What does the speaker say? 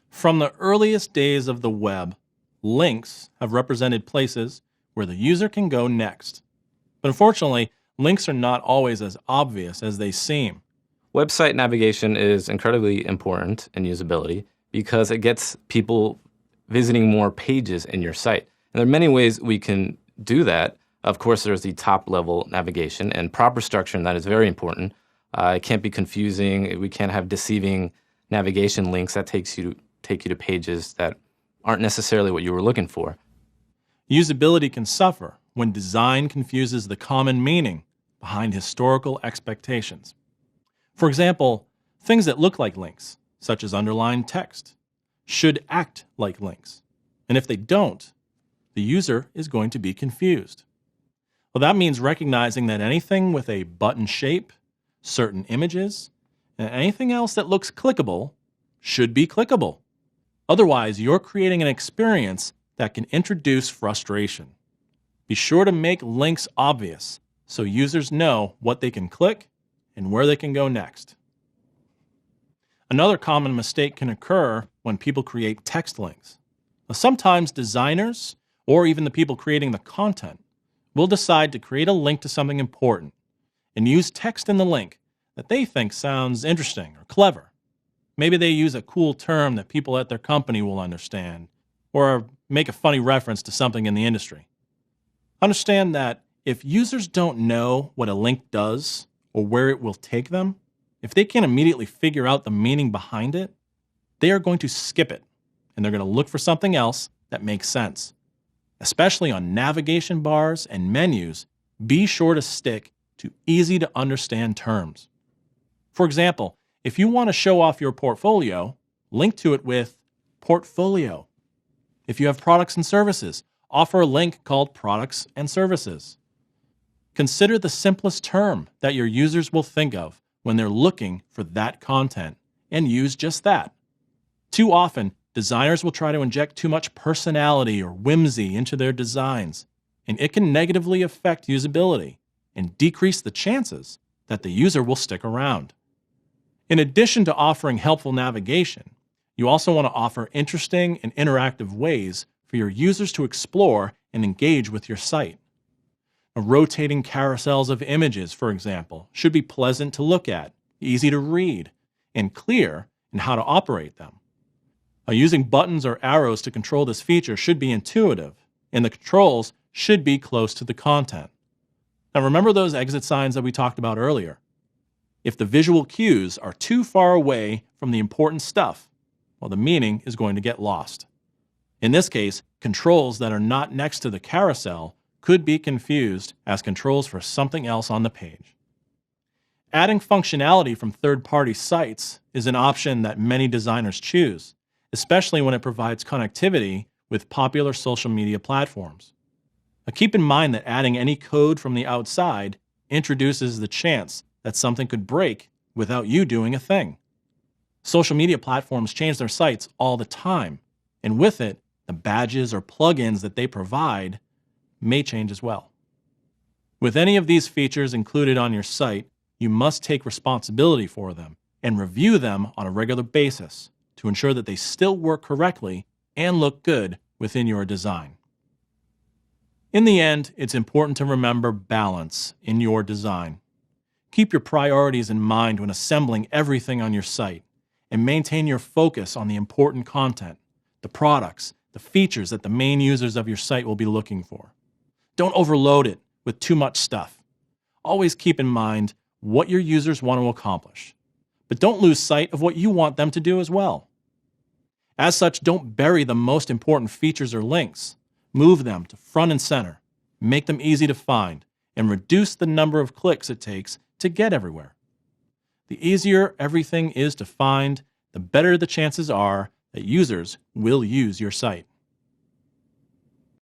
From the earliest days of the web, links have represented places where the user can go next. But unfortunately, links are not always as obvious as they seem. Website navigation is incredibly important in usability because it gets people visiting more pages in your site. And there are many ways we can do that. Of course, there's the top-level navigation and proper structure, and that is very important. It can't be confusing. We can't have deceiving navigation links that take you to pages that aren't necessarily what you were looking for. Usability can suffer when design confuses the common meaning behind historical expectations. For example, things that look like links, such as underlined text, should act like links. And if they don't, the user is going to be confused. Well, that means recognizing that anything with a button shape, certain images, and anything else that looks clickable should be clickable. Otherwise, you're creating an experience that can introduce frustration. Be sure to make links obvious so users know what they can click and where they can go next. Another common mistake can occur when people create text links. Now, sometimes designers, or even the people creating the content, will decide to create a link to something important and use text in the link that they think sounds interesting or clever. Maybe they use a cool term that people at their company will understand, or make a funny reference to something in the industry. Understand that if users don't know what a link does or where it will take them, if they can't immediately figure out the meaning behind it, they are going to skip it, and they're going to look for something else that makes sense. Especially on navigation bars and menus, be sure to stick to easy-to-understand terms. For example, if you want to show off your portfolio, link to it with portfolio. If you have products and services, offer a link called products and services. Consider the simplest term that your users will think of when they're looking for that content, and use just that. Too often, designers will try to inject too much personality or whimsy into their designs, and it can negatively affect usability and decrease the chances that the user will stick around. In addition to offering helpful navigation, you also want to offer interesting and interactive ways for your users to explore and engage with your site. Rotating carousels of images, for example, should be pleasant to look at, easy to read, and clear in how to operate them. Using buttons or arrows to control this feature should be intuitive, and the controls should be close to the content. Now remember those exit signs that we talked about earlier? If the visual cues are too far away from the important stuff, well, the meaning is going to get lost. In this case, controls that are not next to the carousel could be confused as controls for something else on the page. Adding functionality from third-party sites is an option that many designers choose, especially when it provides connectivity with popular social media platforms. Now, keep in mind that adding any code from the outside introduces the chance that something could break without you doing a thing. Social media platforms change their sites all the time, and with it, the badges or plugins that they provide may change as well. With any of these features included on your site, you must take responsibility for them and review them on a regular basis to ensure that they still work correctly and look good within your design. In the end, it's important to remember balance in your design. Keep your priorities in mind when assembling everything on your site, and maintain your focus on the important content, the products, the features that the main users of your site will be looking for. Don't overload it with too much stuff. Always keep in mind what your users want to accomplish, but don't lose sight of what you want them to do as well. As such, don't bury the most important features or links. Move them to front and center, make them easy to find, and reduce the number of clicks it takes to get everywhere. The easier everything is to find, the better the chances are that users will use your site.